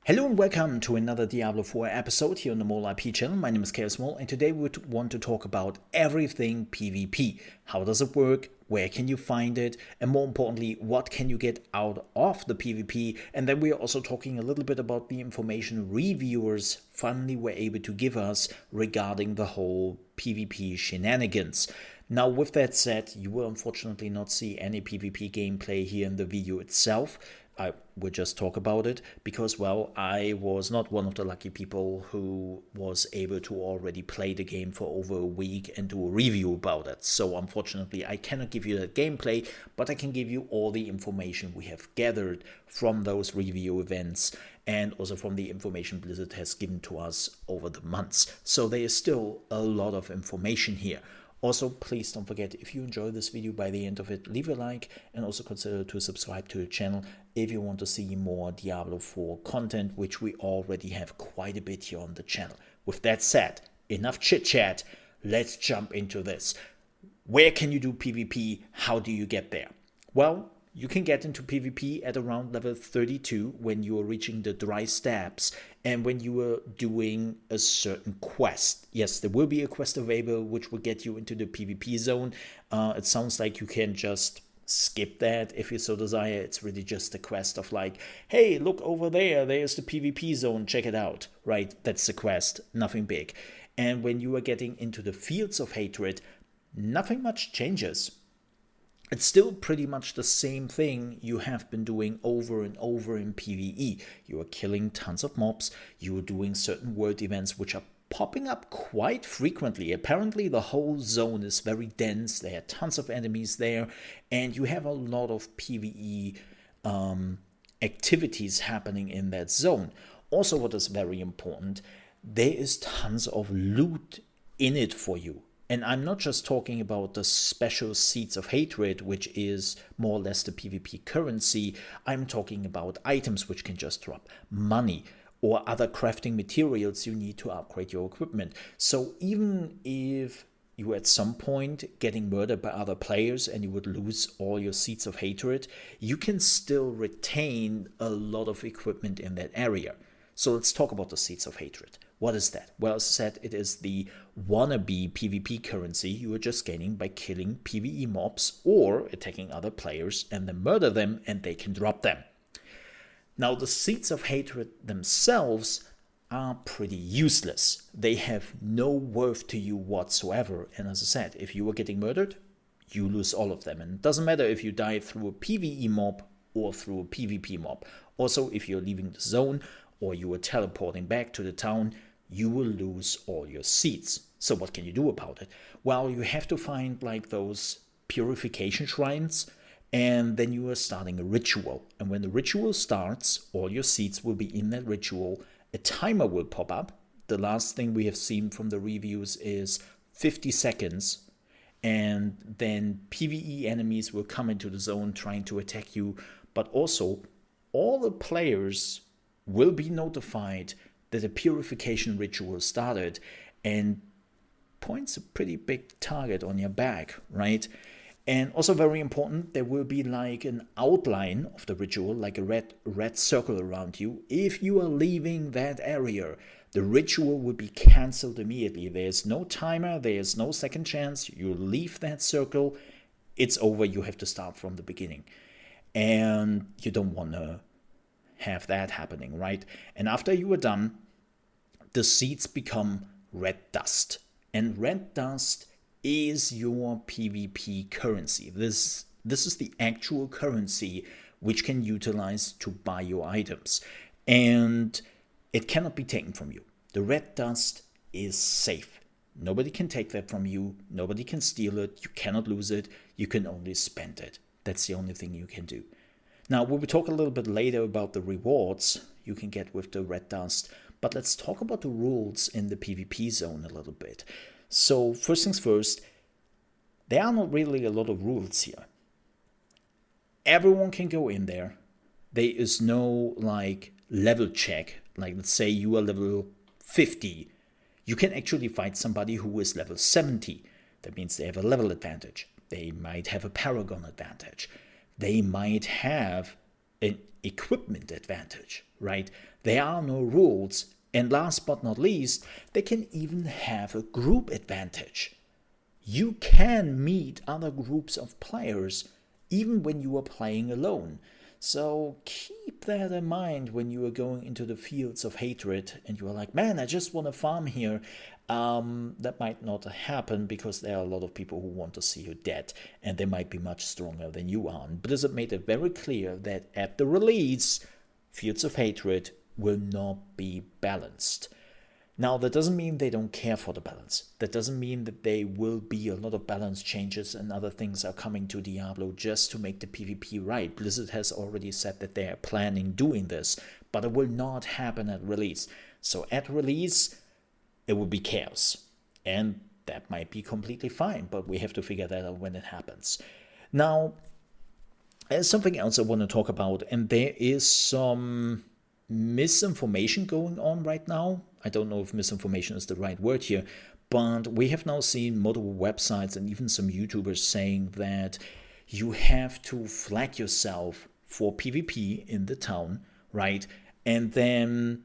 Hello and welcome to another Diablo 4 episode here on the Mole IP channel. My name is ChaosMole and today we want to talk about everything PvP. How does it work? Where can you find it? And more importantly, what can you get out of the PvP? And then we are also talking a little bit about the information reviewers finally were able to give us regarding the whole PvP shenanigans. Now, with that said, you will unfortunately not see any PvP gameplay here in the video itself. I will just talk about it because, well, I was not one of the lucky people who was able to already play the game for over a week and do a review about it. So unfortunately, I cannot give you that gameplay, but I can give you all the information we have gathered from those review events and also from the information Blizzard has given to us over the months. So there is still a lot of information here. Also, please don't forget, if you enjoy this video by the end of it, leave a like and also consider to subscribe to the channel if you want to see more Diablo 4 content, which we already have quite a bit here on the channel. With that said, enough chit chat, let's jump into this. Where can you do PvP? How do you get there? Well, you can get into PvP at around level 32 when you are reaching the dry steppes and when you are doing a certain quest. Yes, there will be a quest available which will get you into the PvP zone. It sounds like you can just skip that if you so desire. It's really just a quest of like, hey, look over there, there's the PvP zone, check it out, right? That's the quest, nothing big. And when you are getting into the fields of hatred, nothing much changes. It's still pretty much the same thing you have been doing over and over in PvE. You are killing tons of mobs, you are doing certain world events which are popping up quite frequently. Apparently the whole zone is very dense, there are tons of enemies there, and you have a lot of PvE activities happening in that zone. Also, what is very important, there is tons of loot in it for you. And I'm not just talking about the special Seeds of Hatred, which is more or less the PvP currency. I'm talking about items which can just drop, money, or other crafting materials you need to upgrade your equipment. So even if you at some point getting murdered by other players and you would lose all your Seeds of Hatred, you can still retain a lot of equipment in that area. So let's talk about the Seeds of Hatred. What is that? Well, as I said, it is the wannabe PvP currency you are just gaining by killing PvE mobs or attacking other players and then murder them and they can drop them. Now, the Seeds of Hatred themselves are pretty useless. They have no worth to you whatsoever. And as I said, if you are getting murdered, you lose all of them. And it doesn't matter if you die through a PvE mob or through a PvP mob. Also, if you're leaving the zone or you are teleporting back to the town, you will lose all your seeds. So what can you do about it? Well, you have to find like those purification shrines, and then you are starting a ritual. And when the ritual starts, all your seeds will be in that ritual. A timer will pop up. The last thing we have seen from the reviews is 50 seconds. And then PvE enemies will come into the zone trying to attack you. But also, all the players will be notified that a purification ritual started and points a pretty big target on your back, right? And also very important, there will be like an outline of the ritual, like a red circle around you. If you are leaving that area, the ritual will be cancelled immediately. There's no timer, there's no second chance. You leave that circle, it's over, you have to start from the beginning. And you don't want to have that happening, right? And after you are done, the seeds become red dust. And red dust is your PvP currency. This is the actual currency which can utilize to buy your items. And it cannot be taken from you. The red dust is safe. Nobody can take that from you. Nobody can steal it. You cannot lose it. You can only spend it. That's the only thing you can do. Now, we will talk a little bit later about the rewards you can get with the red dust, but let's talk about the rules in the PvP zone a little bit. So, first things first, there are not really a lot of rules here. Everyone can go in there. There is no, like, level check. Like, let's say you are level 50. You can actually fight somebody who is level 70. That means they have a level advantage. They might have a paragon advantage. They might have an equipment advantage, right? There are no rules. And last but not least, they can even have a group advantage. You can meet other groups of players even when you are playing alone. So keep that in mind when you are going into the fields of hatred and you are like, man, I just want to farm here. That might not happen because there are a lot of people who want to see you dead and they might be much stronger than you are. And Blizzard made it very clear that at the release, fields of hatred will not be balanced. Now, that doesn't mean they don't care for the balance. That doesn't mean that there will be a lot of balance changes and other things are coming to Diablo just to make the PvP right. Blizzard has already said that they are planning doing this, but it will not happen at release. So at release, it will be chaos. And that might be completely fine, but we have to figure that out when it happens. Now, there's something else I want to talk about, and there is some misinformation going on right now. I don't know if misinformation is the right word here, but we have now seen multiple websites and even some YouTubers saying that you have to flag yourself for PvP in the town, right? And then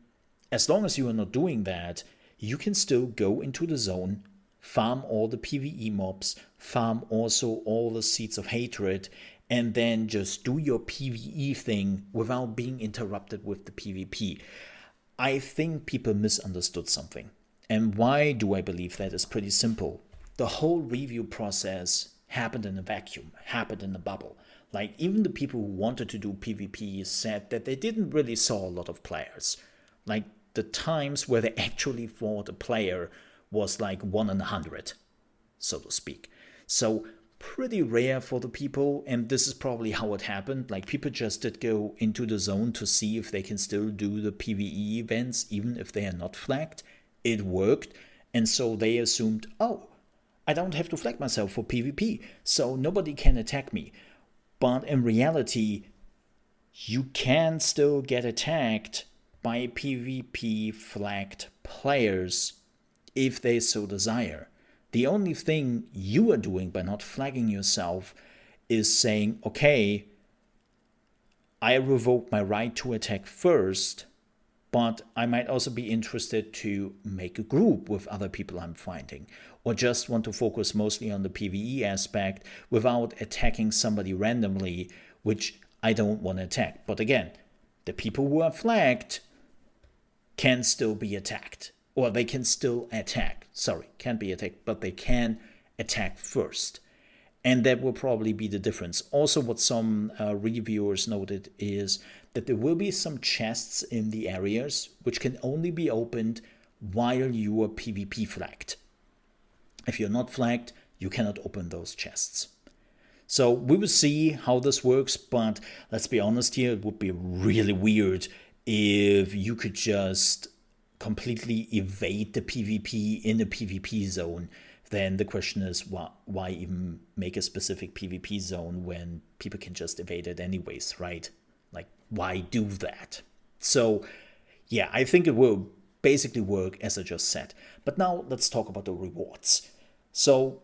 as long as you are not doing that, you can still go into the zone, farm all the PvE mobs, farm also all the seeds of hatred, and then just do your PvE thing without being interrupted with the PvP. I think people misunderstood something. And why do I believe that is pretty simple. The whole review process happened in a vacuum, happened in a bubble. Like, even the people who wanted to do PvP said that they didn't really saw a lot of players. Like, the times where they actually fought a player was like 1 in 100, so to speak. So pretty rare for the people, and this is probably how it happened. Like, people just did go into the zone to see if they can still do the PvE events even if they are not flagged. It worked, and so they assumed, oh, I don't have to flag myself for PvP, so nobody can attack me. But in reality, you can still get attacked by PvP flagged players if they so desire. The only thing you are doing by not flagging yourself is saying, okay, I revoke my right to attack first, but I might also be interested to make a group with other people I'm fighting, or just want to focus mostly on the PvE aspect without attacking somebody randomly, which I don't want to attack. But again, the people who are flagged can still be attacked. Or they can still attack. Sorry, can't be attacked, but they can attack first. And that will probably be the difference. Also, what some reviewers noted is that there will be some chests in the areas which can only be opened while you are PvP flagged. If you're not flagged, you cannot open those chests. So we will see how this works, but let's be honest here, it would be really weird if you could just completely evade the PvP in a PvP zone. Then the question is, why even make a specific PvP zone when people can just evade it anyways, right? Like, why do that? So, yeah, I think it will basically work as I just said. But now let's talk about the rewards. So,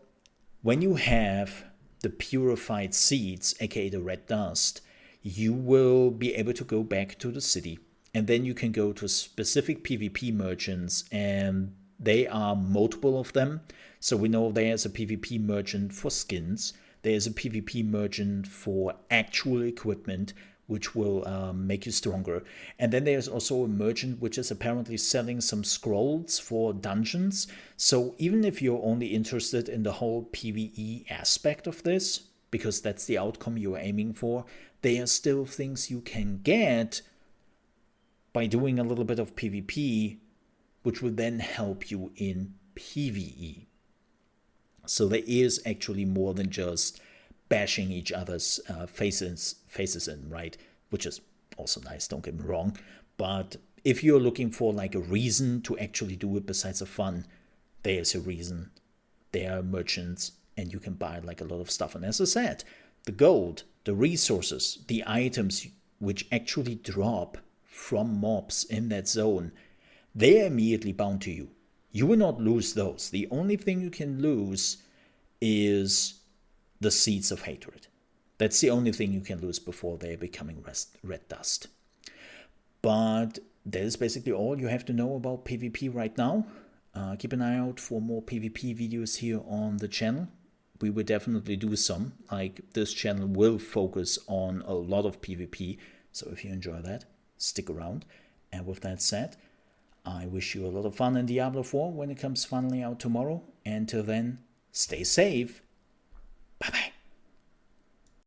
when you have the purified seeds, aka the red dust, you will be able to go back to the city. And then you can go to specific PvP merchants, and they are multiple of them. So we know there's a PvP merchant for skins. There's a PvP merchant for actual equipment, which will make you stronger. And then there's also a merchant which is apparently selling some scrolls for dungeons. So even if you're only interested in the whole PvE aspect of this, because that's the outcome you're aiming for, there are still things you can get by doing a little bit of PvP, which will then help you in PvE. So there is actually more than just bashing each other's faces in, right? Which is also nice, don't get me wrong. But if you're looking for like a reason to actually do it besides the fun, there's a reason. There are merchants, and you can buy like a lot of stuff. And as I said, the gold, the resources, the items which actually drop from mobs in that zone, they're immediately bound to you. You will not lose those. The only thing you can lose is the seeds of hatred. That's the only thing you can lose before they're becoming red dust. But that is basically all you have to know about PvP right now. Keep an eye out for more PvP videos here on the channel. We will definitely do some. Like, this channel will focus on a lot of PvP, so if you enjoy that, stick around. And with that said, I wish you a lot of fun in Diablo 4 when it comes finally out tomorrow. And till then, stay safe. Bye bye.